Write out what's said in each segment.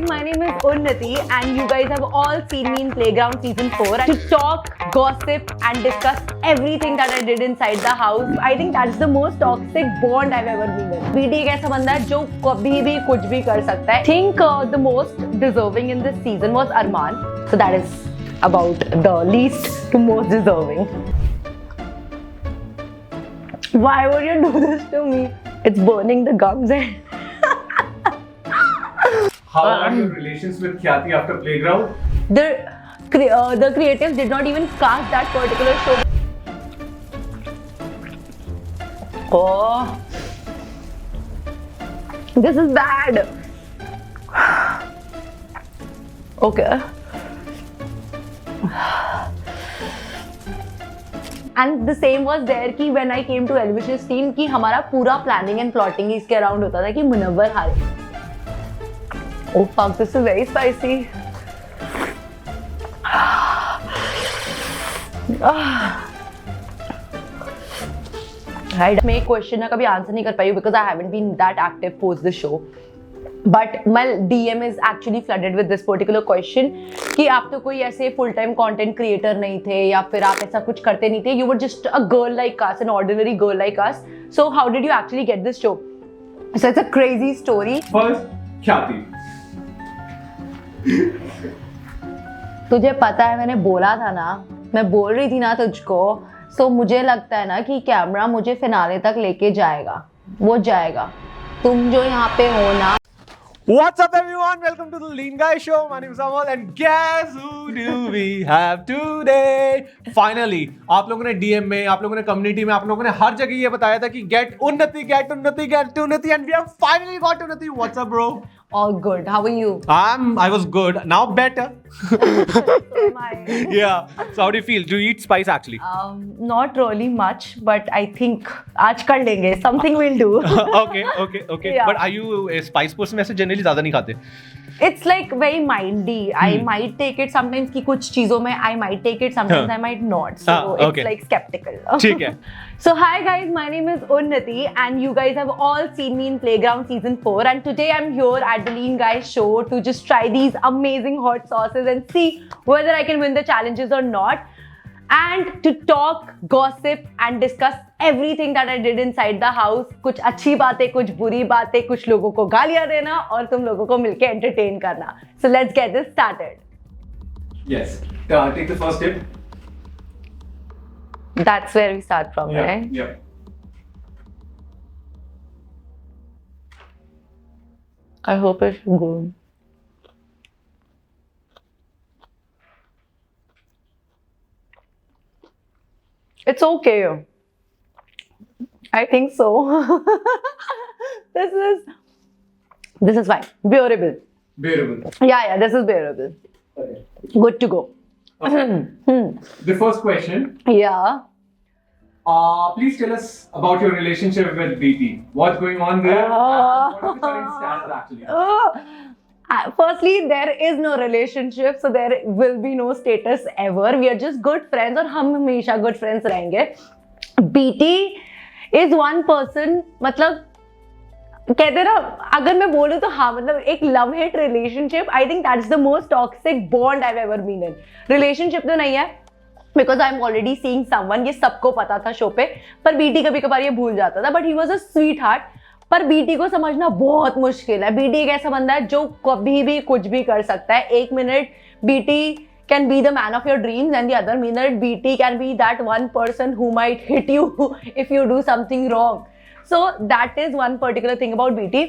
my name is Unnati and you guys have all seen me in Playground Season 4 to talk, gossip and discuss everything that I did inside the house. I think that's the most toxic bond I've ever been in. BD एक ऐसा बंदा है जो कभी भी कुछ भी कर सकता है. I think the most deserving in this season was Arman. So that is about the least to most deserving. Why would you do this to me? It's burning the gums and How are your relations with Khyati after Playground? the creatives did not even cast that particular show. Oh, this is bad. Okay. And the same was there कि when I came to Elvish's team कि हमारा पूरा planning and plotting इसके around होता था कि मुनव्वर हारे. Oh fuck, this is very spicy. Right. मैं एक क्वेश्चन ना कभी आंसर नहीं कर पाई because I haven't been that active post the show. But my DM is actually flooded with this particular question कि आप तो कोई ऐसे full time content creator नहीं थे या फिर आप ऐसा कुछ करते नहीं थे. You were just a girl like us, an ordinary girl like us. So how did you actually get this show? So it's a crazy story. First, Khyati. तुझे पता है मैंने बोला था ना, मैं बोल रही थी ना तुझको. सो मुझे लगता है ना कि कैमरा मुझे फिनाले तक लेके जाएगा, वो जाएगा. तुम जो यहाँ पे हो ना. What's up everyone? Welcome to the Lean Guy Show. My name is Amal and guess who do we have today? Finally, आप लोगों ने DM में, आप लोगों ने community में, आप लोगों ने हर जगह ये बताया था कि get Unnati and we have finally got Unnati. What's up bro? All good. How are you? I was good. Now better. My, Yeah. So how do you feel? Do you eat spice actually? not really much, but I think आज कर लेंगे. Something we'll do. Okay. Yeah. But are you a spice person? ऐसे generally ज़्यादा नहीं खाते. It's like very mindy. I might take it sometimes कि कुछ चीजों में I might take it, sometimes I might not. So okay. it's like skeptical. ठीक है. So hi guys, my name is Unnati and you guys have all seen me in Playground Season 4 and today I'm here at the Lean Guys Show to just try these amazing hot sauces and see whether I can win the challenges or not. And to talk, gossip and discuss everything that I did inside the house. कुछ अच्छी बातें, कुछ बुरी बातें, कुछ लोगों को गालियाँ देना और तुम लोगों को मिलके entertain करना. So let's get this started. Yes. Take the first tip. That's where we start from, right? Yeah. I hope it's good. It's okay. I think so. This is fine. Bearable. Bearable. Yeah, this is bearable. Okay. Good to go. The first question. Yeah. Please tell us about your relationship with BT. What's going on there? And what are the current status actually? Firstly, there is no relationship, so there will be no status ever. We are just good friends और हम हमेशा good friends रहेंगे. BT is one person, मतलब कहते ना, अगर मैं बोलूँ तो हाँ, मतलब एक love hate relationship. I think that's the most toxic bond I've ever been in. Relationship तो नहीं है, because I'm already seeing someone. ये सबको पता था शो पे, पर BT कभी कभार ये भूल जाता था. But he was a sweetheart. पर BT को समझना बहुत मुश्किल है. BT एक ऐसा बंदा है जो कभी भी कुछ भी कर सकता है. एक minute BT can be the man of your dreams and the other minute BT can be that one person who might hit you if you do something wrong. So that is one particular thing about BT.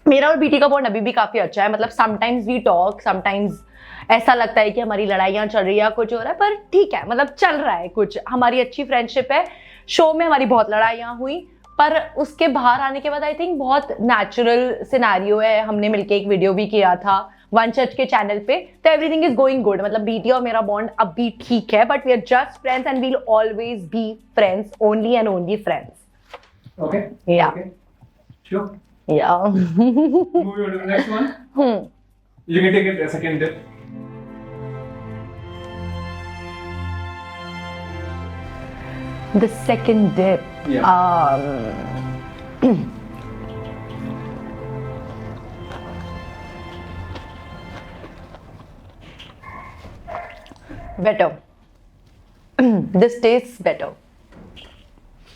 मेरा और BT का bond अभी भी काफी अच्छा है. मतलब sometimes we talk, sometimes ऐसा लगता है कि हमारी लड़ाइयाँ चल रही है, कुछ हो रहा है, पर ठीक है, मतलब चल रहा है कुछ. हमारी अच्छी फ्रेंडशिप है. शो में हमारी बहुत लड़ाइयाँ हुई, पर उसके बाहर आने के बाद आई थिंक बहुत नेचुरल सिनेरियो है. हमने मिलके एक वीडियो भी किया था वन चर्च के चैनल पे. तो एवरीथिंग इज गोइंग गुड. मतलब BT और मेरा बॉन्ड अब भी ठीक है, but we are just friends and we'll always be friends, only and only friends. Okay. Yeah. Okay. Sure. Yeah. Moving on to the next one. You can take it a second dip. The second dip. better. This tastes better.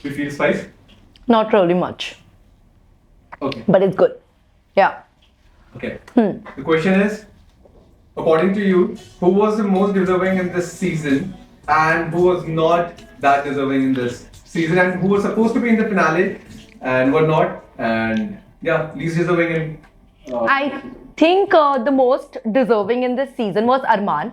You feel spice? Not really much, Okay. but it's good. Yeah. Okay. The question is, according to you, who was the most deserving in this season, and who was not that deserving in this season, and who was supposed to be in the finale and were not, and yeah, least deserving in. I think the most deserving in this season was Arman.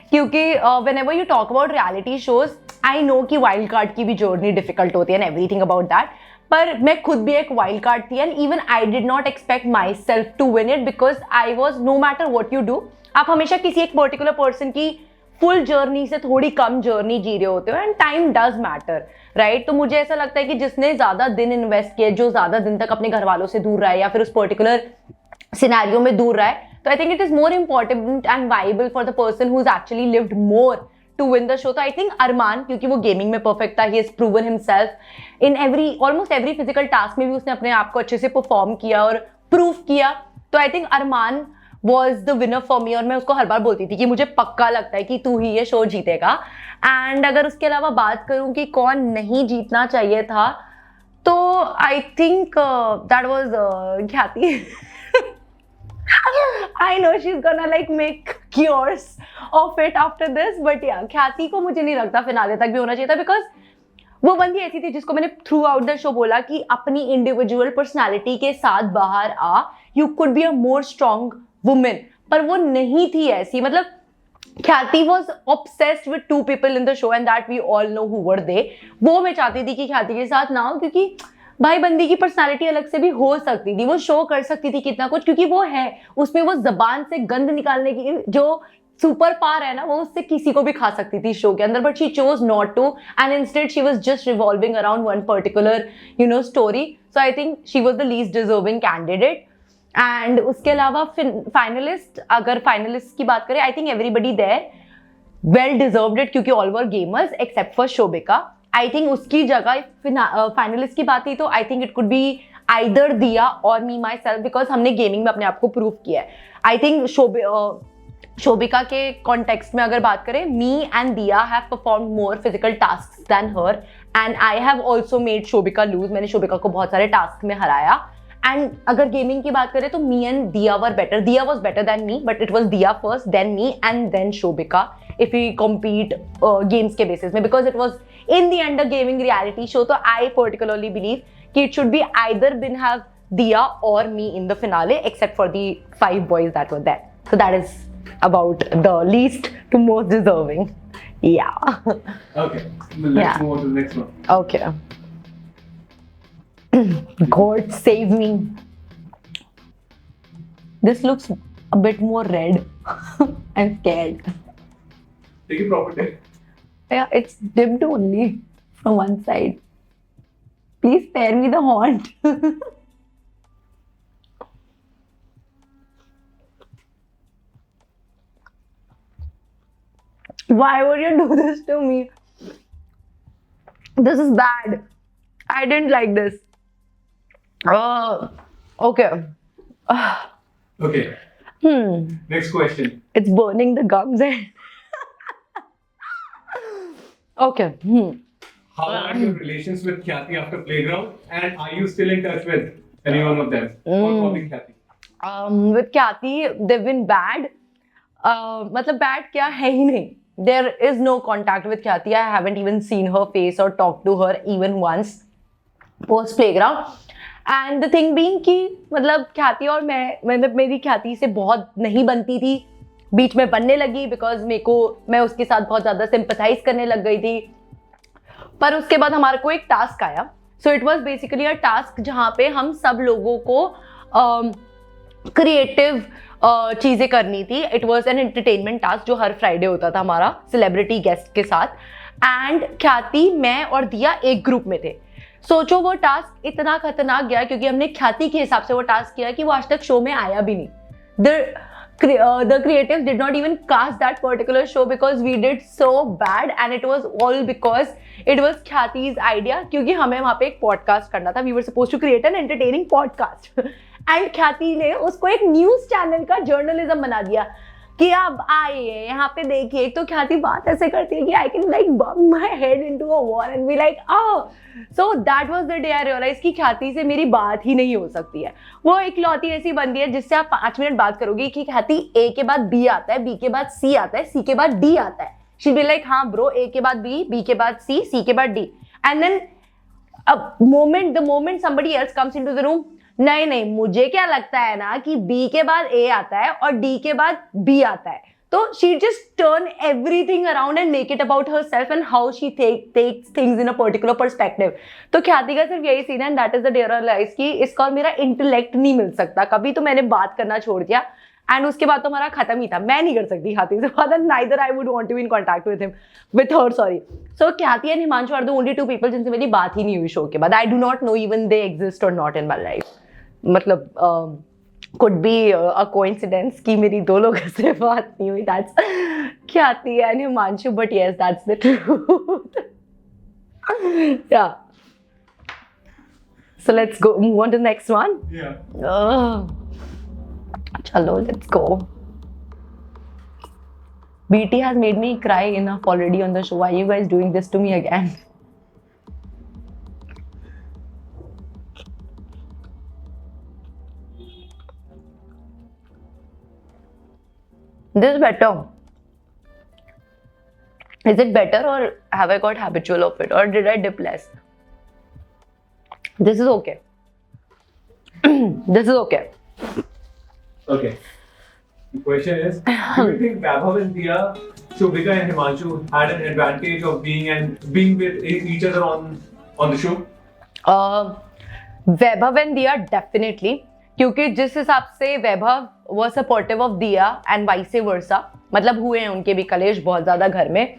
क्योंकि whenever you talk about reality shows, I know कि wild card की भी journey difficult होती है and everything about that. पर मैं खुद भी एक wild card थी and even I did not expect myself to win it because I was, no matter what you do, आप हमेशा किसी एक particular person की full journey से थोड़ी कम journey जी रहे होते हो and time does matter, right? तो मुझे ऐसा लगता है कि जिसने ज़्यादा दिन invest किए, जो ज़्यादा दिन तक अपने घर वालों से दूर रहा है या फिर उस particular सिनेरियो में दूर रहा है, तो I think it is more important and viable for the person who is actually lived more to win the show. तो आई थिंक अरमान, क्योंकि वो गेमिंग में परफेक्ट था, he has proven himself in almost every physical task में भी उसने अपने आप को अच्छे से परफॉर्म किया और प्रूव किया. तो I think Arman was the winner for me और मैं उसको हर बार बोलती थी कि मुझे पक्का लगता है कि तू ही ये शो जीतेगा. एंड अगर उसके अलावा बात करूं कि कौन नहीं जीतना चाहिए था, तो आई थिंक दैट वॉज ख्याति. I know she's gonna like make cures of it after this, but yeah, ख्याति को मुझे नहीं लगता फिनाले तक भी होना चाहिए था because वो बंदी ऐसी थी जिसको मैंने थ्रू आउट द शो बोला कि अपनी इंडिविजुअल पर्सनालिटी के साथ बाहर आ, you could be a more strong women. पर वो नहीं थी ऐसी. मतलब Khyati was obsessed with 2 people in the show and that we all know who were they. वो मैं चाहती थी कि ख्याति के साथ ना हो, क्योंकि भाई बंदी की पर्सनालिटी अलग से भी हो सकती थी, वो शो कर सकती थी कितना कुछ, क्योंकि वो है उसमें वो जबान से गंद निकालने की जो सुपर पावर है ना, वो उससे किसी को भी खा सकती थी शो के अंदर. But she chose not to end instead she was just revolving around one particular story. So I think she was the least deserving candidate. And उसके अलावा फाइनलिस्ट, अगर फाइनलिस्ट की बात करें, I think everybody there well deserved it, क्योंकि all were gamers except for Shobhika. I think उसकी जगह finalist की बात थी तो I think it could be either Diya और मी माई सेल्फ, बिकॉज हमने गेमिंग में अपने आप को प्रूव किया है. आई थिंक शोभिका के कॉन्टेक्स्ट में अगर बात करें, me and Dia have perform more physical task than her and I have also made Shobhika lose. मैंने शोभिका को बहुत सारे टास्क में हराया. एंड अगर गेमिंग की बात करें तो me and Diya were better. Diya was better than me, but it was Diya first, then me and then Shobhika if we compete games के basis में, because it was in the end a gaming reality show. So I particularly believe कि it should be either been have Diya or me in the finale, except for the 5 boys that were there. So that is about the least to most deserving. Yeah. Okay. Let's move on to the next one. Okay. God save me. This looks a bit more red. I'm scared. Take a proper take. Yeah, it's dipped only from one side. Please spare me the haunt. Why would you do this to me? This is bad. I didn't like this. Okay. Okay. Next question. It's burning the gums. Okay. How are your relations with Khyati after Playground, and are you still in touch with any one of them? Or calling Khyati? With Khyati, they've been bad. मतलब bad क्या है ही नहीं. There is no contact with Khyati. I haven't even seen her face or talked to her even once post Playground. And the thing being कि मतलब Khyati और मतलब मेरी Khyati से बहुत नहीं बनती थी, बीच में बनने लगी बिकॉज मैं उसके साथ बहुत ज़्यादा सिंपथाइज करने लग गई थी. पर उसके बाद हमारे को एक टास्क आया. So it was basically a task जहाँ पे हम सब लोगों को क्रिएटिव चीज़ें करनी थी. It was an entertainment task जो हर फ्राइडे होता था हमारा सेलिब्रिटी गेस्ट के साथ. एंड ख्याति, मैं और दिया एक ग्रुप में थे. सोचो वो टास्क इतना खतरनाक गया क्योंकि हमने ख्याति के हिसाब से वो टास्क किया कि वो आज तक शो में आया भी नहीं. The creatives did not even cast that particular show because we did so bad, and it was all because it was Khyati's idea. क्योंकि हमें वहाँ पे एक podcast करना था. We were supposed to create an entertaining podcast. And Khyati ने उसको एक न्यूज चैनल का जर्नलिज्म बना दिया. कि अब आइए यहाँ पे देखिए। तो ख्याति बात ऐसे करती है कि I can like bump my head into a wall and be like so that was the day I realize कि ख्याति से मेरी बात ही नहीं हो सकती है। वो एक लौती ऐसी बंदी है जिससे आप 5 मिनट बात करोगे कि ख्याति ए के बाद बी आता है, बी के बाद सी आता है, सी के बाद डी आता है। शी बी लाइक हाँ ब्रो, ए के बाद बी, बी के बाद सी के बाद D. And then the moment somebody else comes into the room, नहीं मुझे क्या लगता है ना कि B के बाद A आता है और D के बाद B आता है। तो she just turn everything around and make it about herself and how she takes things in a particular perspective। तो ख्याति का सिर्फ यही सीन है, and that is the day I realized कि इसका और मेरा इंटेलेक्ट नहीं मिल सकता। कभी तो मैंने बात करना छोड़ दिया एंड उसके बाद तो हमारा खत्म ही था। मैं नहीं कर सकती ख्याति से बात, neither I would want to be in contact with her, sorry। So ख्याति and Himanshu are the only 2 people जिनसे मेरी बात ही नहीं हुई शो के बाद। I do not know even they exist or not in my life। मतलब could be a coincidence कि मेरी 2 लोगों से बात नहीं हुई, that's ख्याति and Himanshu, but yes, that's the truth। Yeah, so let's go move on to the next one। Yeah। Chalo, let's go। BT has made me cry enough already on the show, why are you guys doing this to me again? This is better. Is it better or have I got habitual of it or did I dip less? This is okay। This is okay। Okay, the question is, do you think Vaibhav and Diya, Shobhika and Himanshu had an advantage of being with each other on the show? Vaibhav and दिया definitely, क्योंकि जिस हिसाब से वैभव वो supportive of दिया and vice versa, मतलब हुए हैं उनके भी कलेश बहुत ज्यादा घर में,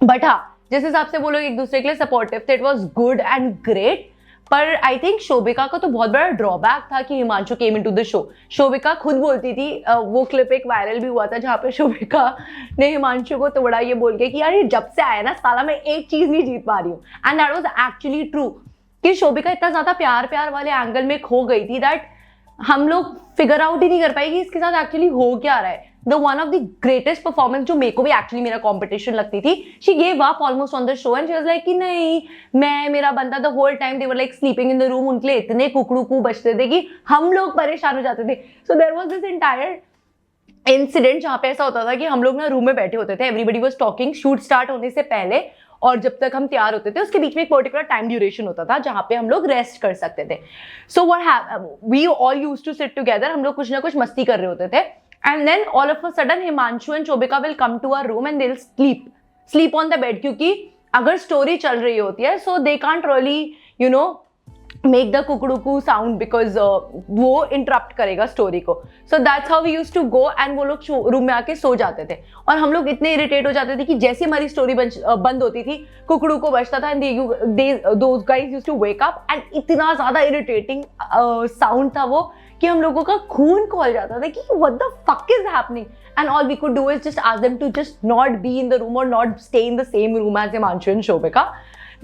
बट हाँ जिस हिसाब से वो लोग एक दूसरे के लिए सपोर्टिव थे, it was good and great. पर आई थिंक शोभिका का तो बहुत बड़ा ड्रॉबैक था कि Himanshu came into the show. Shobhika खुद बोलती थी, वो क्लिप एक वायरल भी हुआ था जहाँ पे शोभिका ने हिमांशु को तोड़ा ये बोल के कि यार ये जब से आया ना साला मैं एक चीज नहीं जीत पा रही हूँ। And that was actually true कि शोभिका इतना ज्यादा प्यार वाले एंगल में खो गई थी दैट हम लोग फिगर आउट ही नहीं कर पाए कि इसके साथ एक्चुअली हो क्या रहा है। The one of the greatest performance जो मेरे को भी एक्चुअली मेरा कॉम्पिटिशन लगती थी, she gave up almost on the show and she was like कि नहीं मैं मेरा बंदा the whole time they were like sleeping in the room, उनके लिए इतने कुकड़ू बजते थे कि हम लोग परेशान हो जाते थे। So there was this entire incident जहाँ पे ऐसा होता था कि हम लोग ना रूम में बैठे होते थे, everybody was talking shoot start होने से पहले, और जब तक हम तैयार होते थे उसके बीच में एक पर्टिकुलर टाइम ड्यूरेशन होता था जहाँ पे हम लोग रेस्ट कर सकते थे। So we all used to sit together, हम लोग कुछ ना कुछ मस्ती कर रहे होते थे and then all of a sudden Himanshu and Shobhika will come to our room and they will sleep on the bed, क्योंकि अगर स्टोरी चल रही होती है so they can't really you know make the कुकड़ुकू साउंड बिकॉज वो इंटरप्ट करेगा story को। So that's how we used to go and वो लोग रूम में आके सो जाते थे और हम लोग इतने इरिटेट हो जाते थे कि जैसे हमारी स्टोरी बंद होती थी कुकड़ू को बजता था and those guys used to wake up and इतना ज्यादा इरिटेटिंग साउंड था वो कि हम लोगों का खून खोल जाता था कि what the fuck is happening and all we could do is just ask them to just not be in the room और not stay in the same room as Himanshu and Shobhika.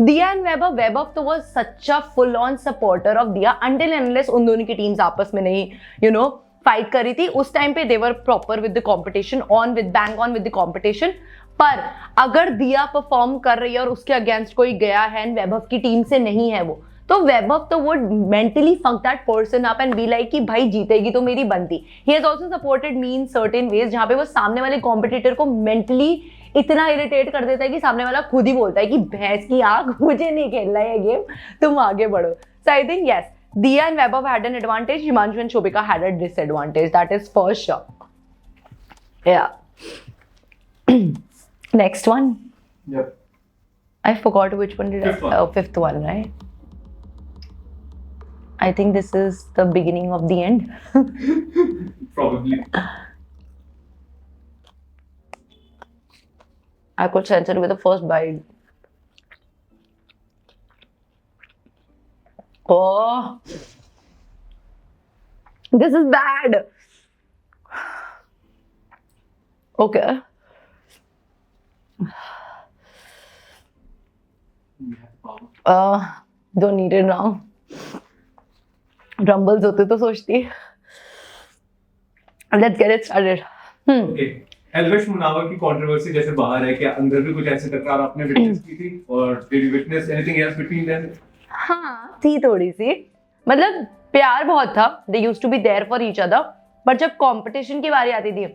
Diya and Vaibhav तो was such a full on supporter of Diya until and unless उन दोनों की teams आपस में नहीं you know fight कर रही थी। उस टाइम पे they were proper with the competition, on with bang on with the competition। पर अगर दिया परफॉर्म कर रही है और उसके अगेंस्ट कोई गया है एंड वैभव की टीम से नहीं है वो, तो वैभव तो वो mentally fuck that person up and be like कि भाई जीतेगी तो मेरी बनती। He has also supported me in certain veg जहाँ पे वो सामने वाले कॉम्पिटिटर को मेंटली इतना इरिटेट कर देता है कि सामने वाला खुद ही बोलता है कि भैंस की आंख, मुझे नहीं खेलना है गेम, तुम आगे बढ़ो। So I think yes, Diya and Vaibhav had an advantage, Himanshu and Shobhika had a disadvantage, that is for sure। Yeah। Next one, Yep। I forgot which one did Fifth one. Fifth one, right? I think this is the beginning of the end। Probably। I could sense it with the first bite। Oh, this is bad। Okay। Don't need it now। Rumbles होते तो सोचती। Let's get it started। Okay, Elvish Munawar की controversy जैसे बाहर है, क्या अंदर भी कुछ ऐसे टकरार आपने विटनेस की थी, और did you witness anything else between them? हाँ थी थोड़ी सी, मतलब प्यार बहुत था, they used to be there for each other, but जब कंपटीशन की बारी आती थी,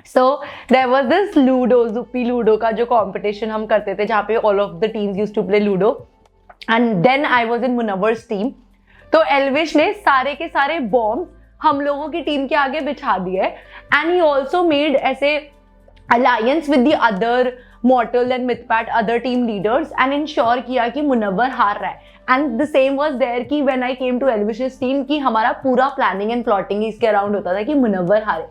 so there was this ludo, Zupee ludo का जो कंपटीशन हम करते थे, जहाँ पे all of the teams used to play ludo, and then I was in Munawar's team. तो एल्विश ने सारे के सारे बॉम्ब हम लोगों की टीम के आगे बिछा दिए, एंड ही ऑल्सो मेड ऐसे alliance with the other mortal and Mythpat other team leaders, and ensure किया कि मुनव्वर हार रहा है। And the same was there कि when I came to Elvish's team, कि हमारा पूरा प्लानिंग एंड प्लॉटिंग इसके अराउंड होता था कि मुनव्वर हारे।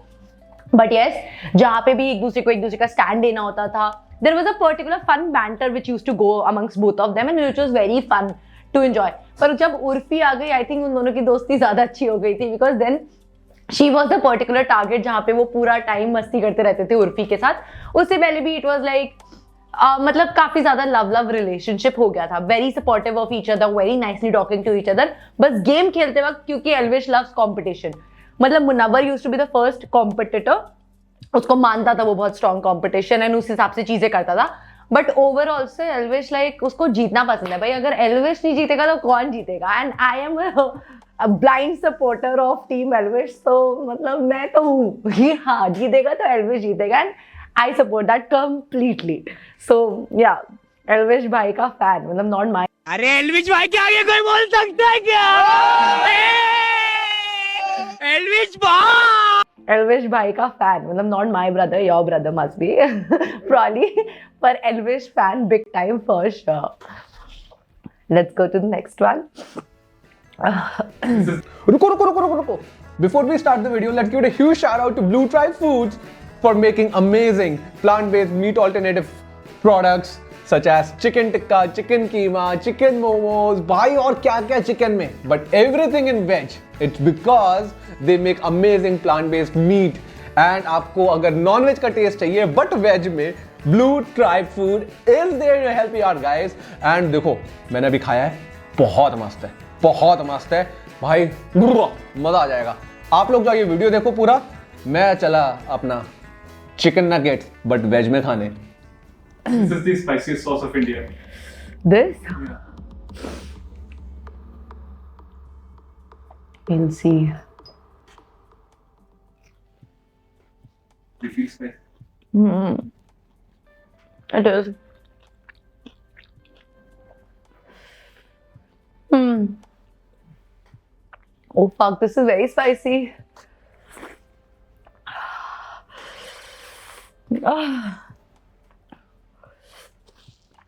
बट यस, जहाँ पे भी एक दूसरे का स्टैंड देना होता था, there was a particular fun banter which used to go amongst both of them, and which was very fun to enjoy. पर जब उर्फी आ गई, आई थिंक उन दोनों की दोस्ती ज्यादा अच्छी हो गई थी, because then she was the particular target जहाँ पे वो पूरा टाइम मस्ती करते रहते थे उर्फी के साथ। उससे पहले भी इट वॉज लाइक मतलब काफी ज्यादा लव रिलेशनशिप हो गया था, very supportive of each other, very nicely talking to each other. बस गेम खेलते वक्त, क्योंकि एल्विश लव्स कॉम्पिटिशन, मतलब Munawar used to be the first competitor, उसको मानता था वो बहुत स्ट्रॉन्ग कॉम्पिटिशन, एंड उस हिसाब से चीजें करता था। बट ओवरऑल से एल्विश लाइक उसको जीतना पसंद है भाई, अगर एल्विश नहीं जीतेगा तो कौन जीतेगा, and I M a blind supporter of team Elvish, तो मतलब मैं तो हूँ कि हाँ जीतेगा तो एल्विश जीतेगा, and I support that completely. So yeah, Elvish भाई का फैन, मतलब नॉट माई। अरे एल्विश भाई के आगे कोई बोल सकता है क्या? एल्विश भाई, एल्विश भाई का फैन, मतलब not my brother, your brother must be probably, पर Elvish fan big time for sure. Let's go to the next one. रुको. Before we start the video, let's give a huge shout out to Blue Tribe Foods for making amazing plant-based meat alternative products such as chicken tikka, chicken keema, chicken momos, भाई और क्या क्या chicken में, but everything in veg. It's because they make amazing plant-based meat. And आपको अगर non-veg का taste चाहिए but veg में, Blue Tribe Food is there to help you out guys. And देखो मैंने अभी खाया है, बहुत मस्त है भाई, मजा आ जाएगा। आप लोग जाइए वीडियो देखो पूरा, मैं चला अपना चिकन नगेट्स बट वेज में खाने। This is the spiciest sauce of India. This? Yeah. We'll see. You feel spicy? It is. Oh fuck, this is very spicy.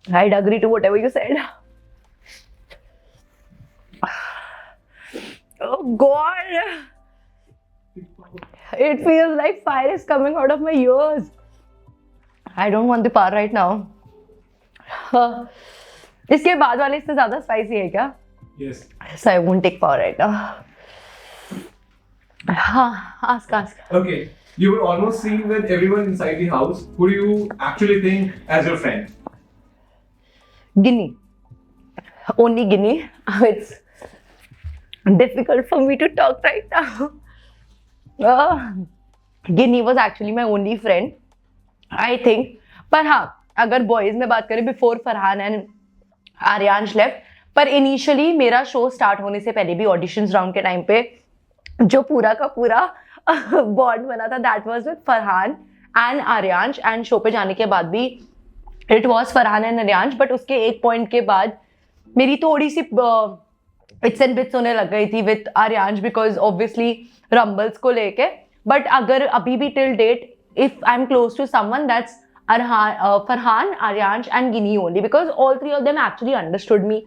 I'd agree to whatever you said. Oh god, it feels like fire is coming out of my ears. I don't want the power right now. इसके बाद वाले इससे ज्यादा spicy है क्या? Yes. So I won't take power right now. Ask. Okay, you were almost seen with everyone inside the house. Who do you actually think as your friend? Guinea. Only Guinea. It's difficult for me to talk right now. Guinea was actually my only friend, I think. पर हाँ, अगर boys में बात करें, before Farhan and Aaryansh left, पर initially मेरा show start होने से पहले भी ऑडिशंस राउंड के टाइम पे जो पूरा का पूरा बॉन्ड बना था, that was with Farhan and Aryansh, and show पे जाने के बाद भी it was Farhan and Aryansh. But उसके एक पॉइंट के बाद मेरी थोड़ी सी इट्स एंड बिट्स होने लग गई थी with Aryansh, because obviously rumbles को लेके। बट अगर अभी भी till date if I am close to someone, that's Farhan, Aryansh and Ginni only, because all three of them actually understood me.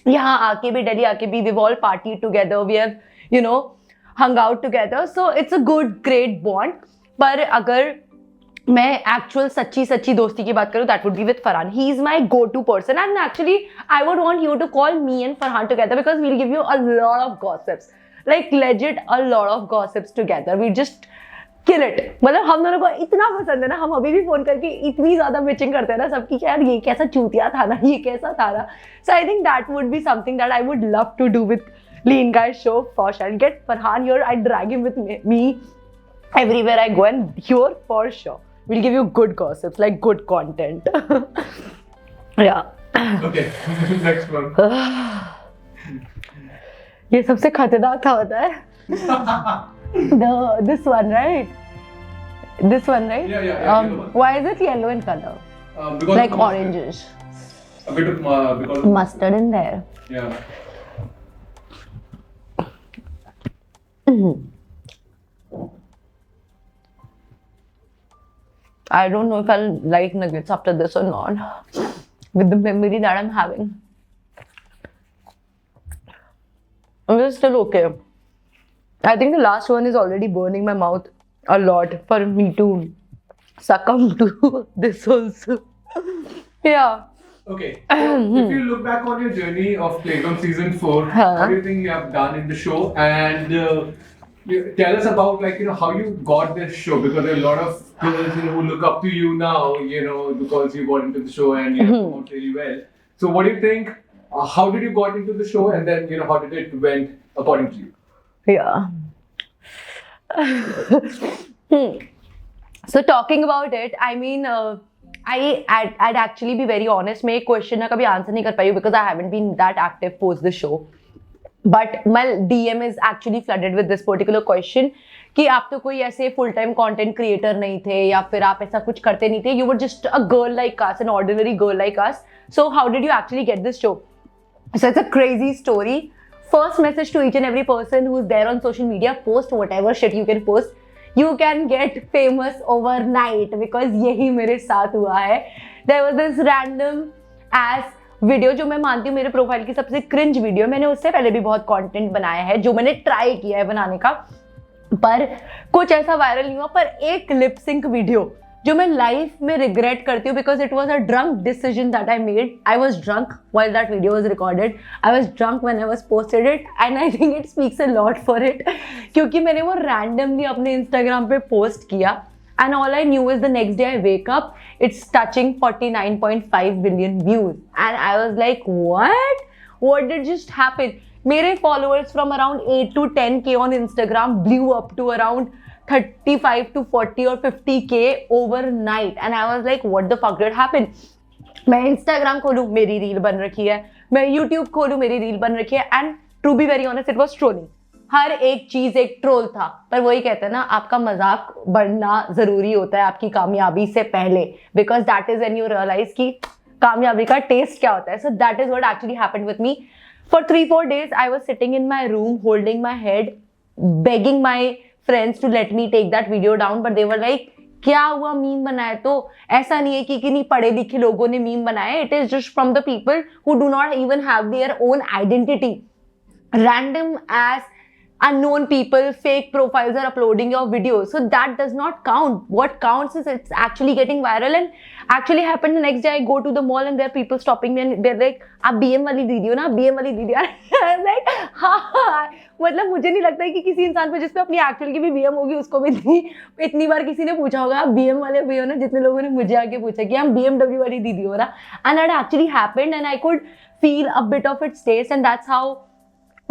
यहाँ आके भी, दिल्ली आके भी, we all party together, we have you know hung out together, so it's a good great bond. पर अगर मैं actual सच्ची दोस्ती की बात करूँ, that would be with Farhan. He is my go to person, and actually I would want you to call me and Farhan together, because we'll give you a lot of gossips, like legit a lot of gossips together, we just kill it. मतलब हम दोनों को इतना पसंद है ना, हम अभी भी फोन करके इतनी ज्यादा बिचिंग करते हैं ना सबकी, यार ये कैसा चूतिया था ना, ये कैसा था ना। So I think that would be something that I would love to do with lean guys show for sure. Get Farhan here, I drag him with me, everywhere I go, and here for sure we'll give you good gossips, like good content. Yeah. Okay, next one. ये सबसे खतरनाक था होता है. This one, right? This one, right? Yeah, yellow one. Why is it yellow in color? Because Like of mustard. oranges. A bit of because of Mustard in there. Yeah. I don't know if I'll like nuggets after this or not. With the memory that I'm having. It's still okay. I think the last one is already burning my mouth a lot for me to succumb to this also. Yeah. Okay. So if you look back on your journey of Playground season 4, what do you think you have done in the show? And tell us about how you got this show, because there are a lot of girls who look up to you now, because you got into the show and you performed really well. So what do you think? How did you got into the show, and then how did it went according to you? Yeah. So talking about it, I mean, I'd actually be very honest. मैं एक question ना कभी answer नहीं कर पाई because I haven't been that active post the show. But my DM is actually flooded with this particular question कि आप तो कोई ऐसे full time content creator नहीं थे या फिर आप ऐसा कुछ करते नहीं थे. You were just a girl like us, an ordinary girl like us. So how did you actually get this show? So it's a crazy story. First message to each and every person who's there on social media: post whatever shit you can post. You can get famous overnight, because यही मेरे साथ हुआ है. There was this random ass video जो मैं मानती हूँ मेरे प्रोफाइल की सबसे क्रिंज वीडियो. मैंने उससे पहले भी बहुत कंटेंट बनाया है जो मैंने ट्राई किया है बनाने का, पर कुछ ऐसा वायरल नहीं हुआ. पर एक लिप सिंक वीडियो जो मैं लाइफ में रिग्रेट करती हूँ, because it was a drunk decision that I made. I was drunk while that video was recorded. I was drunk when I was posted it, and I think it speaks a lot for it. क्योंकि मैंने वो randomly अपने Instagram पे post किया, and all I knew is the next day I wake up, it's touching 49.5 billion views, and I was like, what did just happen? मेरे followers from around 8 to 10k on Instagram blew up to around 35 to 40 or 50k overnight, and I was like, what the fuck did happen? मैं Instagram खोलूँ मेरी reel बन रखी है, मैं YouTube खोलूँ मेरी रील बन रखी है, and to be very honest it was trolling. हर एक चीज एक ट्रोल था. पर वही कहते हैं ना, आपका मजाक बढ़ना जरूरी होता है आपकी कामयाबी से पहले, because that is when you realize कि कामयाबी का टेस्ट क्या होता है. So that is what actually happened with me. For 3-4 days I was sitting in my room holding my head, begging my friends to let me take that video down, but they were like, क्या हुआ, meme बनाया? तो ऐसा नहीं है कि नहीं पढ़े लिखे लोगों ने मीम बनाया. It is just from the people who do not even have their own identity. Random as unknown people, fake profiles are uploading your videos, so that does not count. What counts is it's actually getting viral. And actually happened the next day, I go to the mall and there are people stopping me and they're like, आप BM वाली दीदी हो ना, BM वाली दीदी. I was like, हाँ. मतलब मुझे नहीं लगता है कि किसी इंसान पे जिसपे अपनी एक्चुअल की भी BM होगी उसको भी इतनी बार किसी ने पूछा होगा आप BM वाले भी हो ना, जितने लोगों ने मुझे आके पूछा कि हम BMW वाली दीदी हो ना. And that actually happened and I could feel a bit of its taste, and that's how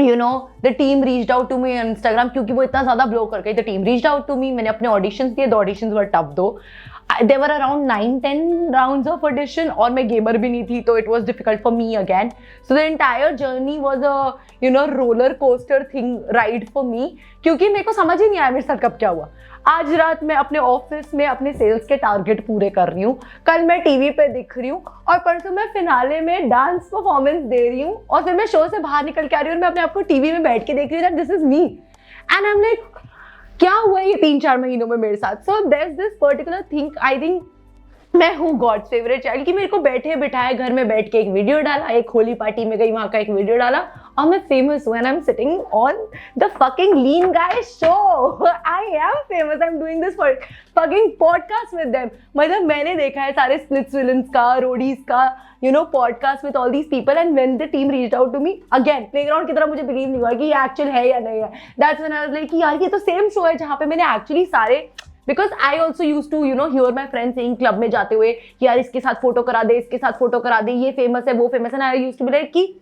the team reached out to me on Instagram. क्योंकि वो इतना ज़्यादा ब्लो कर गई, the team reached out to me. मैंने अपने auditions दिए, the auditions were tough though. There were around 9-10 rounds of audition, और मैं gamer भी नहीं थी, तो it was difficult for me again. So the entire journey was a roller coaster thing ride for me. क्योंकि मेरे को समझ ही नहीं आया मेरे साथ कब क्या हुआ. आज रात मैं अपने ऑफिस में अपने सेल्स के टारगेट पूरे कर रही हूँ, कल मैं टीवी पे दिख रही हूँ, और परसों मैं फिनाले में डांस परफॉर्मेंस दे रही हूँ, और फिर मैं शो से बाहर निकल के आ रही हूँ और मैं अपने आप को टीवी में बैठ के देख रही हूँ this is me. And I am like, क्या हुआ ये 3-4 महीनों में मेरे साथ. So there is this particular thing. I think मैं हूँ गॉड्स फेवरेट चाइल्ड कि मेरे को बैठे बिठाए घर में बैठ के एक वीडियो डाला, एक होली पार्टी में गई वहां का एक वीडियो डाला, और मैं फेमस हूँ. And I am sitting on the fucking lean guy show. I am famous. I am doing this fucking podcast with them. मतलब मैंने देखा है सारे स्प्लिट्स विलन्स का, रोडीज का, podcast with all these people. And when the team reached out to me again, Playground की तरह मुझे बिलीव नहीं हुआ कि ये एक्चुअल है या नहीं है. That's when I was like, यार ये तो सेम शो है जहाँ पे मैंने एक्चुअली सारे, because I also use to hear my friends saying club में जाते हुए कि यार इसके साथ फोटो करा दे, इसके साथ फोटो करा दे, ये फेमस है वो फेमस है. आई यूज टू बी लाइक कि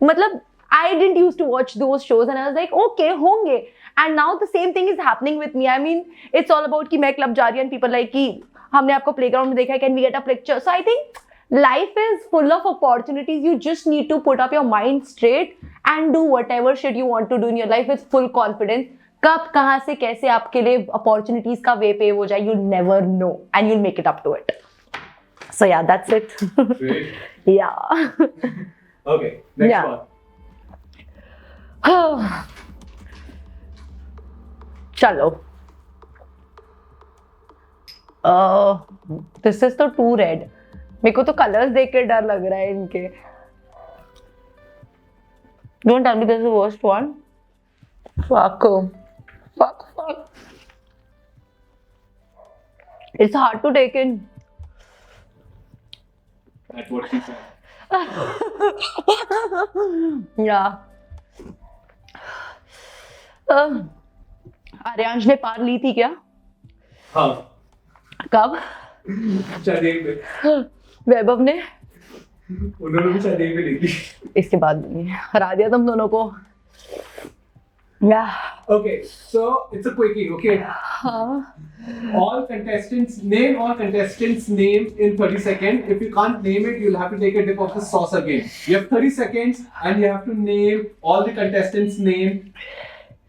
मतलब I didn't used to watch those shows and I was like, okay, होंगे. and now the same thing is happening with me. I mean, it's all about कि मैं club जा रही हूँ and people like कि हमने आपको playground में देखा है, can we get a picture? So I think life is full of opportunities. You just need to put up your mind straight and do whatever shit you want to do in your life with full confidence. कब कहाँ से कैसे आपके लिए opportunities का way pave हो जाए, you never know, and you'll make it up to it. So yeah, that's it. Great. Yeah. Okay, next Yeah. one. चलो. This is तो too red. मेरे को तो कलर्स देख के डर लग रहा है इनके. Don't tell me this is the worst one. Fuck. It's hard to take in. That's what she said. Yeah. Aaryansh ने पार ली थी क्या? हाँ. कब? शायद एक में. वैभव ने? उन्होंने भी शायद एक में ली थी. इसके बाद हरा दिया तुम दोनों को. Yeah. Okay, so it's a quickie. Okay. हाँ. All contestants name in 30 seconds. If you can't name it, you'll have to take a dip of the sauce again. You have 30 seconds and you have to name all the contestants' name.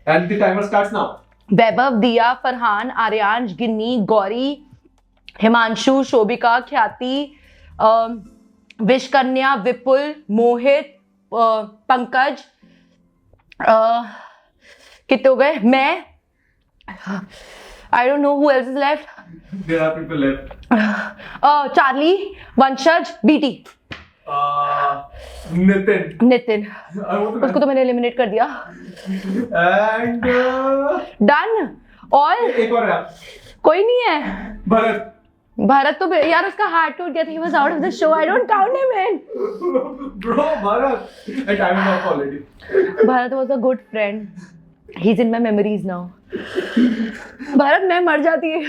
And the timer starts now. वैभव, दिया, फरहान, आर्यांश, गिन्नी, गौरी, हिमांशु, शोभिका, ख्याति, विश्वकन्या, विपुल, मोहित, पंकज, कितने हो गए? मैं, I don't know who else is left. There are people left. Charlie, वंशज, BT, Nitin. उसको तो मैंने एलिमिनेट कर दिया. And done. और एक और है. कोई नहीं है. भरत. भारत तो यार उसका हार्ट टूट गया था. He was out of the show. I don't count him in. Bro, Bharat. And time is up already. Bharat was a good friend. He's in my memories now. Bharat मैं मर जाती.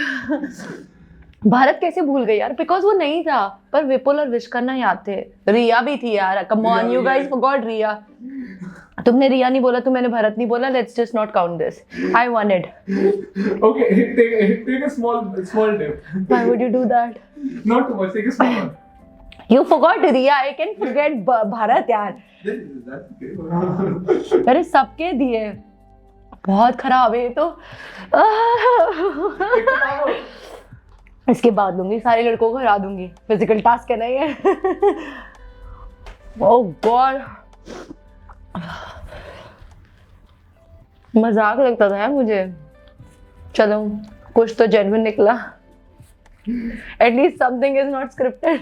भारत कैसे भूल गई यार? Because वो नहीं था. पर विपुल और विश्वकर्मा याद थे. रिया भी थी यार. Come on, you guys forgot रिया. तुमने रिया नहीं बोला तो मैंने भारत नहीं बोला. Let's just not count this. I won it. Okay, take a small dip. Why would you do that? Not too much. Take a small one. You forgot Riya. I can forget Bharat यार. अरे सबके दिए. बहुत खराब है ये तो. इसके बाद दूंगी. सारे लड़कों को हरा दूंगी. फिजिकल टास्क है ना ये. ओह गॉड. मजाक लगता था यार मुझे. चलो कुछ तो जेन्युइन निकला. At least something is not scripted.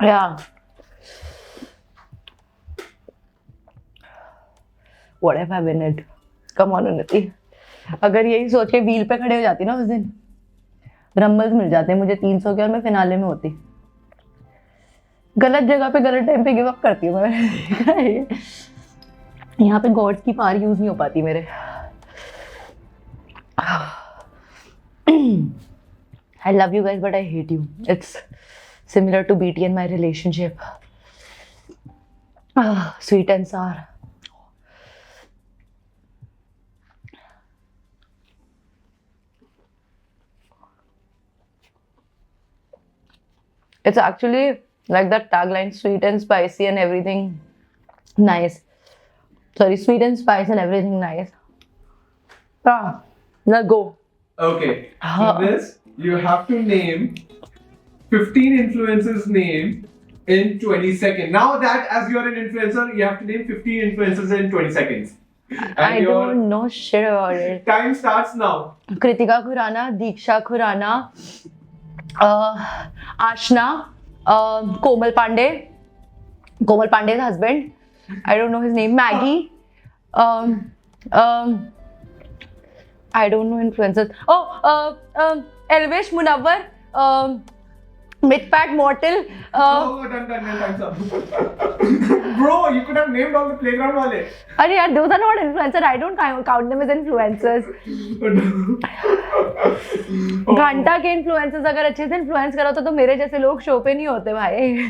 या What if I win it? Come on, उन्नति. अगर यही सोच के व्हील पे खड़े हो जाती ना उस दिन, रम्बल्स मिल जाते मुझे 300 के और मैं फिनाले में होती. गलत जगह पे गलत टाइम पे गिव अप करती हूँ मैं. यहाँ पे गॉड्स की पार यूज नहीं हो पाती मेरे. I love you guys but I hate you. It's similar to BT and my relationship. Sweet and sour. It's actually like that tagline, sweet and spicy and everything nice. Sorry, sweet and spice and everything nice. Let's go. Okay, so this, you have to name 15 influencers' name in 20 seconds. Now that as you're an influencer, you have to name 15 influencers in 20 seconds. And I don't know shit about it. Time starts now. Kritika Khurana, Deeksha Khurana, Ashna, Komal Pandey's husband, I don't know his name, Maggie, I don't know influencers. Elvish, Munawwar, Midpat, Mortal. Done, time's up. Bro, you could have named all the playground wale. अरे यार, those are not influencers. I don't count them as influencers. घंटा के influencers अगर अच्छे से influence करो तो मेरे जैसे लोग शो पे नहीं होते भाई.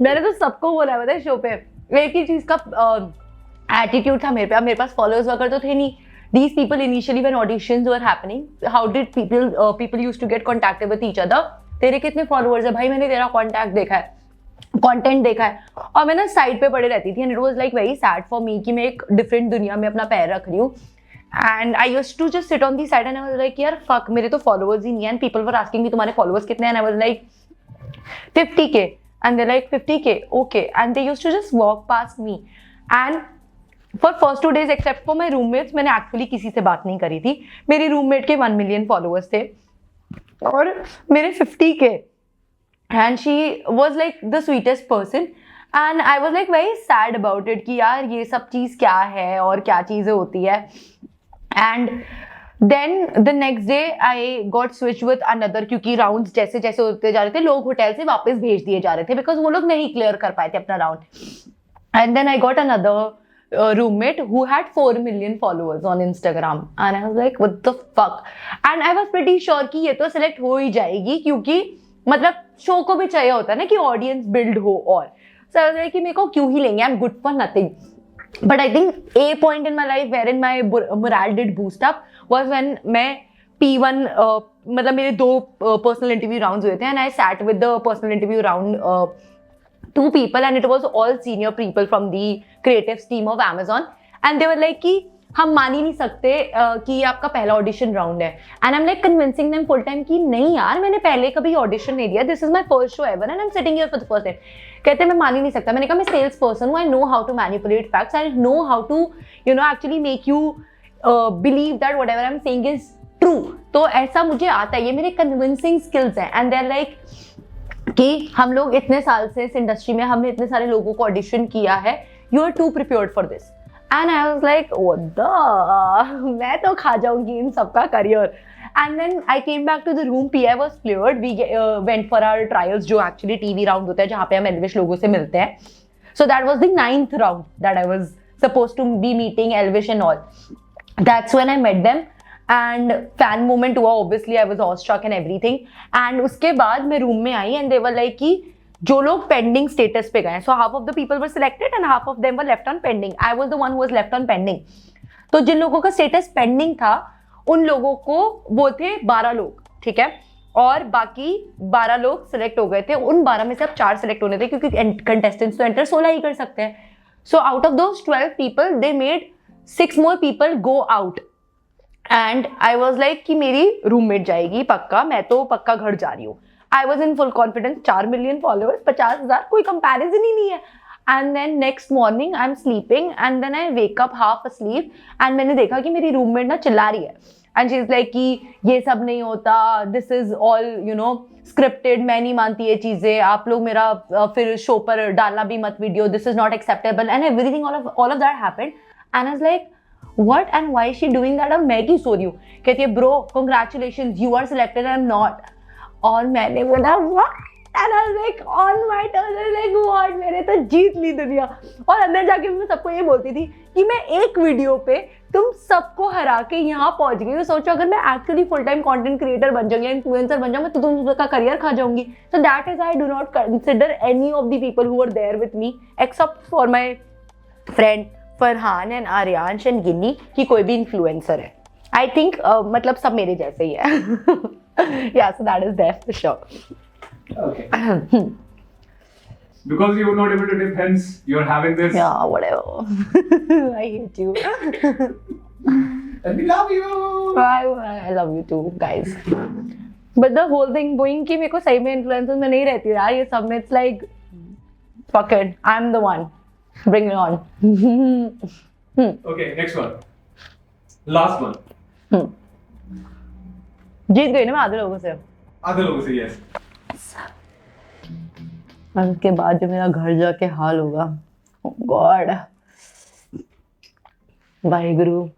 मैंने तो सबको बोला पता है शो पे, एक ही चीज का एटीट्यूड था मेरे पे। अब मेरे पास फॉलोअर्स वगैरह तो थे नहीं। These people initially when auditions were happening, how did people used to get contacted with each other? तेरे कितने फॉलोअर्स है भाई, मैंने तेरा कॉन्टैक्ट देखा है, कंटेंट देखा है, और मैं ना साइड पे पड़े रहती थी। And it was like very sad for me कि मैं एक डिफरेंट दुनिया में अपना पैर रख रही हूँ। And I used to just sit on the side and I was like यार फक, मेरे तो फॉलोअर्स ही नहीं है। And people were asking me तुम्हारे फॉलोअर्स कितने हैं? And I was like 50K, and they're like 50K, okay. And they used to just walk past me. And for first 2 days, except for my roommates, मैंने actually किसी से बात नहीं करी थी। मेरी रूममेट के 1 million followers थे और मेरे 50K, and she was like the sweetest person. And I was like very sad about it कि यार ये सब चीज़ क्या है और क्या चीज़ें होती है। And then the next day I got switched with another, क्योंकि राउंड्स जैसे जैसे होते जा रहे थे लोग होटल से वापस भेज दिए जा रहे थे बिकॉज वो लोग नहीं क्लियर कर पाए थे अपना round. And then I got another roommate who had 4 million followers on Instagram, and I was like what the fuck, and I was pretty sure कि ये तो select हो ही जाएगी क्योंकि मतलब शो को भी चाहिए होता है ना कि ऑडियंस बिल्ड हो। और so I was like कि मेरे को क्यों ही लेंगे, I'm good for nothing. But I think a point in my life wherein my morale did boost up was when मैं P1 मतलब मेरे 2 personal interview rounds हुए थे, and I sat with the personal interview round 2 people, and it was all senior people from the creatives team of Amazon, and they were like कि हम मान ही नहीं सकते कि ये आपका पहला ऑडिशन राउंड है। And I am like convincing them full time कि नहीं यार मैंने पहले कभी ऑडिशन नहीं दिया, this is my first show ever and I am sitting here for the first time. कहते मैं मान ही नहीं सकता। मैंने कहा मैं सेल्स पर्सन हूँ, I know how to manipulate facts, I know how to you know actually make you believe that whatever I am saying is true. तो ऐसा मुझे आता है, ये मेरे कन्विंसिंग स्किल्स हैं। एंड दे आर लाइक कि हम लोग इतने साल से इस इंडस्ट्री में हमने इतने सारे लोगों को ऑडिशन किया है, you are too prepared for this. And I was like what the, मैं तो खा जाऊंगी इन सबका career. And then I came back to the room, PI was cleared, we went for our trials जो एक्चुअली टीवी राउंड होता है जहाँ पे हम एल्विश लोगों से मिलते हैं। So that was the 9th round that I was supposed to be meeting Elvish and all. That's when I met them and fan moment हुआ, obviously I was awestruck and everything. And उसके बाद मैं रूम में आई and they were like कि जो लोग pending status पे गए, so half of the people were selected and half of them were left on pending. I was the one who was left on pending. तो जिन लोगों का status pending था उन लोगों को वो थे 12 लोग, ठीक है, और बाकी 12 लोग सिलेक्ट हो गए थे। उन 12 में से अब 4 सिलेक्ट होने थे क्योंकि कंटेस्टेंट्स तो एंटर 16 ही कर सकते हैं। So out of those 12 people they made 6 more people go out. And I was like कि मेरी रूममेट जाएगी पक्का, मैं तो पक्का घर जा रही हूँ। I was in full confidence, 4 million followers, 50,000, कोई कंपैरिजन ही नहीं है। And then next morning I am sleeping and then I wake up half asleep and मैंने देखा कि मेरी रूममेट ना चिल्ला रही है एंड शी इज लाइक कि ये सब नहीं होता, this is all you know scripted, मैं नहीं मानती ये चीजें, आप लोग मेरा फिर शो पर डालना भी मत video, this is not acceptable and everything, all of that happened. And I was like what and why is she doing that? अब मैं की सो रही हूँ, कहती है bro congratulations you are selected and I'm not। और मैंने बोला what? And I was like on my toes, I was like what? मैंने तो जीत ली दुनिया। और अंदर जाके मैं सबको ये बोलती थी कि मैं एक वीडियो पे तुम सबको हरा के यहाँ पहुंच गई। तो सोचो अगर मैं actually full time content creator बन जाऊंगी या इन्फ्लुएंसर बन जाऊंगी तो तुम उसका करियर खा जाऊंगी। So that is I do not consider any of the people who were there with me except for my friend Farhan and Aryansh and Ginni कि कोई भी इन्फ्लुएंसर है। आई थिंक मतलब सब मेरे जैसे ही है। या so that is there for sure. Okay. Because you were not able to dip, hence you're having this. Yeah, whatever. I hate you. And we love you. I love you too, guys. But the whole thing going कि मेरे को सही में influencer में नहीं रहती यार ये सब में, it's like fuck it, I'm the one. Bring it on. Okay, next one. Last one. जीत गई ना मैं आधे लोगों से। आधे लोगों से, yes. और उसके बाद जो मेरा घर जाके हाल होगा, oh God, Waheguru.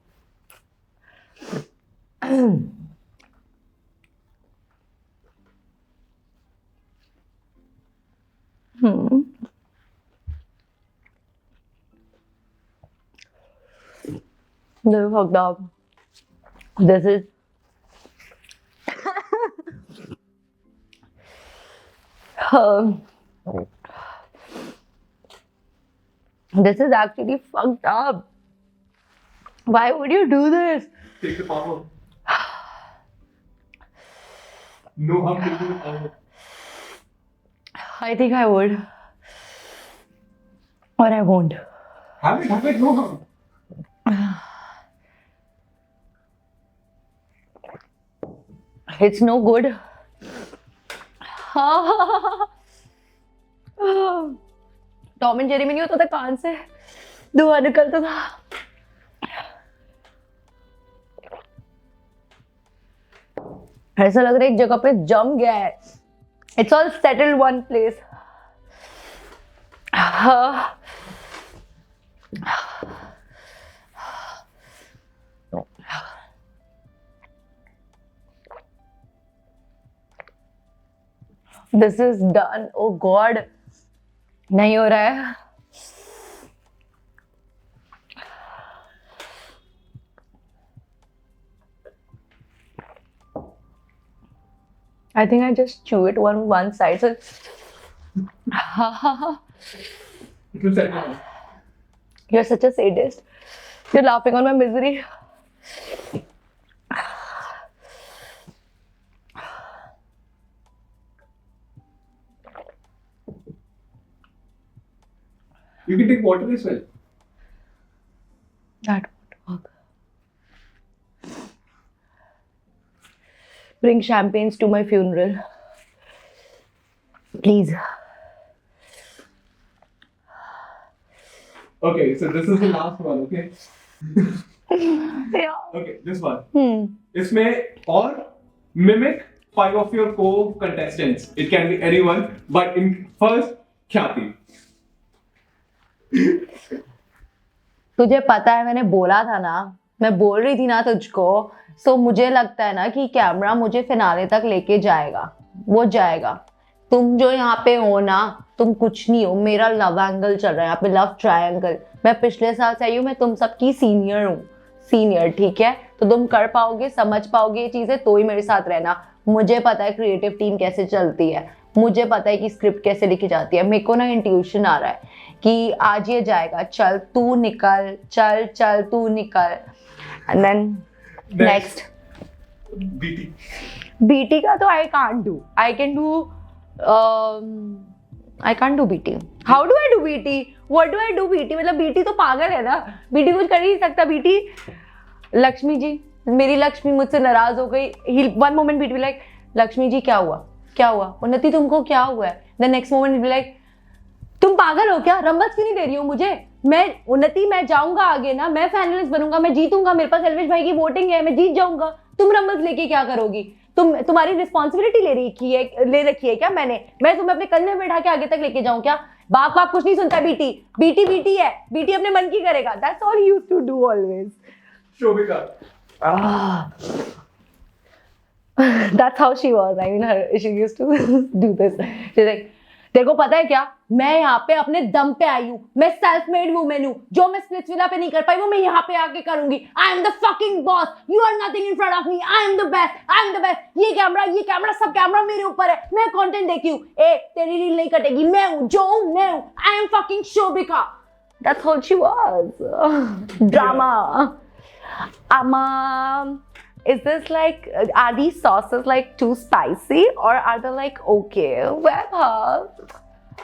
This is fucked up. This is This is actually fucked up. Why would you do this? Take the power. No harm taking the power. I think I would. Or I won't. Have it, no harm. It's no good. Tom and Jerry में नहीं होता था कान से धुआं निकलता था. ऐसा लग रहा है एक जगह पे जम गया है. It's all settled one place. This is done. Oh god नहीं हो रहा है. I think I just chew it one side. So It will settle down. you're such a sadist. You're laughing on my misery. You can take water as well. That won't work. Bring champagnes to my funeral. Please. Okay, so this is the last one, okay? Yeah. Okay, this one. इसमें और mimic 5 of your co-contestants. It can be anyone, but in first, ख्याति. तुझे पता है मैंने बोला था ना, मैं बोल रही थी ना तुझको. सो मुझे लगता है ना कि कैमरा मुझे फिनाले तक लेके जाएगा. वो जाएगा. तुम जो यहाँ पे हो ना, तुम कुछ नहीं हो. मेरा लव एंगल चल रहा है यहाँ पे, लव ट्रायंगल. मैं पिछले साल से आई हूँ. मैं तुम सबकी सीनियर हूँ. सीनियर, ठीक है? तो तुम कर पाओगे, समझ पाओगे ये चीजें, तो ही मेरे साथ रहना. मुझे पता है क्रिएटिव टीम कैसे चलती है. मुझे पता है कि स्क्रिप्ट कैसे लिखी जाती है. मेरे को ना इंट्यूशन आ रहा है कि आज ये जाएगा. चल तू निकल, चल चल तू निकल. And then next BT. BT का तो I can't do. I can do I can't do BT. How do I do BT? What do I do BT? मतलब बीटी तो पागल है ना. बीटी कुछ कर ही नहीं सकता. बीटी लक्ष्मी जी, मेरी लक्ष्मी मुझसे नाराज हो गई. वन मोमेंट बीटी लाइक लक्ष्मी जी क्या हुआ, क्या हुआ? उन्नति तुमको क्या हुआ है? The next moment be like तुम पागल हो क्या? रंबस क्यों नहीं दे रही हो मुझे? मैं उन्नति, मैं जाऊंगा आगे ना, मैं फाइनलिस्ट बनूंगा, मैं जीतूंगा. मेरे पास एल्विश भाई की वोटिंग है, मैं जीत जाऊंगा. तुम रंबस लेके क्या करोगी? तुम्हारी रिस्पॉन्सिबिलिटी ले रखी है क्या मैंने? मैं तुम्हें अपने कंधे में बैठा के आगे तक लेके जाऊं क्या? बाप बाप कुछ नहीं सुनता. बीटी बीटी बीटी है. बीटी अपने मन की करेगा. That's all he used to do always. Shobhika. That's how she was. I mean, she used to do this. She's like, तेरे को पता है क्या? मैं यहाँ पे अपने दम पे आई हूँ. मैं सेल्फ मेड वुमेन हूँ. जो मैं स्प्लिट्सविला पे नहीं कर पाई वो मैं यहाँ पे आके करूंगी. I am the fucking boss. You are nothing in front of me. I am the best. I am the best. ये कैमरा सब कैमरा मेरे ऊपर है. मैं कंटेंट देखी हूँ. तेरी रील नहीं कटेगी. मैं हूँ जो हूँ, मैं हूँ. I am fucking Shobhika. That's how she was. Drama. Is this like, are these sauces like too spicy or are they like okay? Well,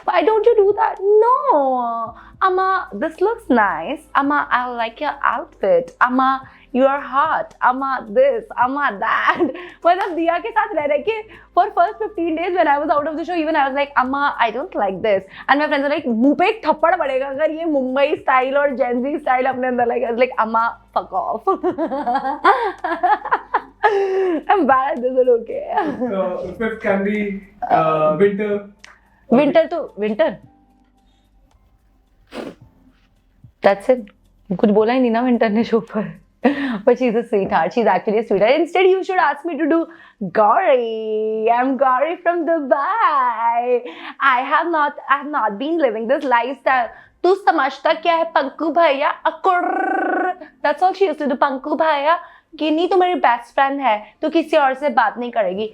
why don't you do that? No, Amma, this looks nice. Amma, I like your outfit. Amma, you are hot. Amma, this. Amma, that. मतलब दिया के साथ रह के for first 15 days when I was out of the show, even I was like, Amma, I don't like this. And my friends were like, मुंह पे एक थप्पड़ पड़ेगा अगर ये मुंबई स्टाइल और Gen Z स्टाइल अपने अंदर like, I was like, Amma, fuck off. I'm bad at this, but okay. Fifth can be winter. Winter. That's it. कुछ बोला ही नहीं ना विंटर ने शो पर. But she's a sweetheart. She's actually a sweetheart. Instead, you should ask me to do Gauri. I'm Gauri from Dubai. I have not been living this lifestyle. तू समझता क्या है पंकु भैया? That's all she used to do. Panku भैया, कि नहीं तो मेरी बेस्ट फ्रेंड है तो किसी और से बात नहीं करेगी,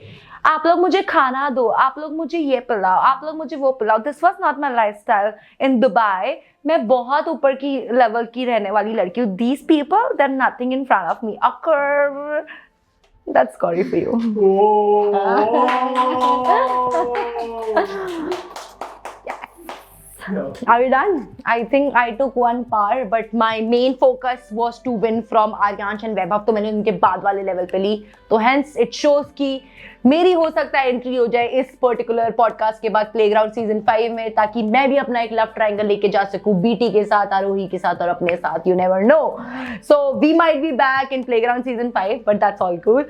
आप लोग मुझे खाना दो, आप लोग मुझे ये पिलाओ, आप लोग मुझे वो पिलाओ। This was not my life style in Dubai. मैं बहुत ऊपर की लेवल की रहने वाली लड़की हूँ। These people there nothing in front of me. A curve, that's sorry for you. Are we done? I think I took one par, but my main focus was to win from Aryansh and Vaibhav. तो मैंने उनके बाद वाले level पे ली, तो hence it shows कि मेरी हो सकता है एंट्री हो जाए इस पर्टिकुलर पॉडकास्ट के बाद प्लेग्राउंड सीजन 5 में, ताकि मैं भी अपना एक लव ट्रायंगल लेके जा सकूं बीटी के साथ, आरोही के साथ और अपने साथ। You never know, so we might be back in Playground season 5, but that's all good.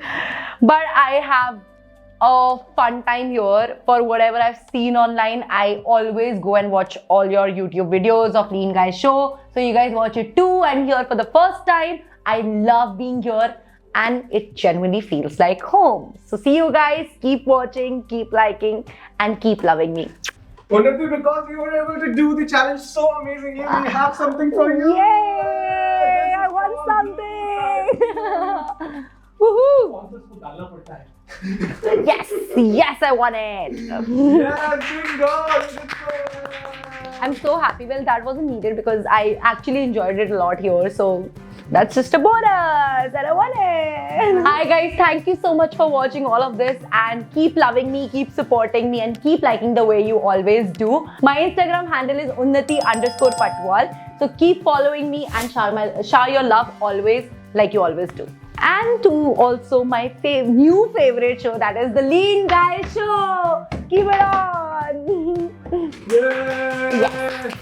But I have a fun time here. For whatever I've seen online, I always go and watch all your YouTube videos of Lean Guy Show, so you guys watch it too. And here for the first time, I love being here and it genuinely feels like home. So see you guys, keep watching, keep liking and keep loving me. Unnati, because you were able to do the challenge so amazingly, we have something for you. Yay! I want something. Woohoo! Sponsors को डालना पड़ता है। Yes, yes, I want it. Yes, bingo! I'm so happy. Well, that wasn't needed because I actually enjoyed it a lot here. So that's just a bonus and I won it. Hi guys, thank you so much for watching all of this and keep loving me, keep supporting me and keep liking the way you always do. My Instagram handle is unnati_patwal. So keep following me and shower your love always like you always do. And to also my new favorite show, that is the Lean Guy Show. Keep it on. Yeah. Yes.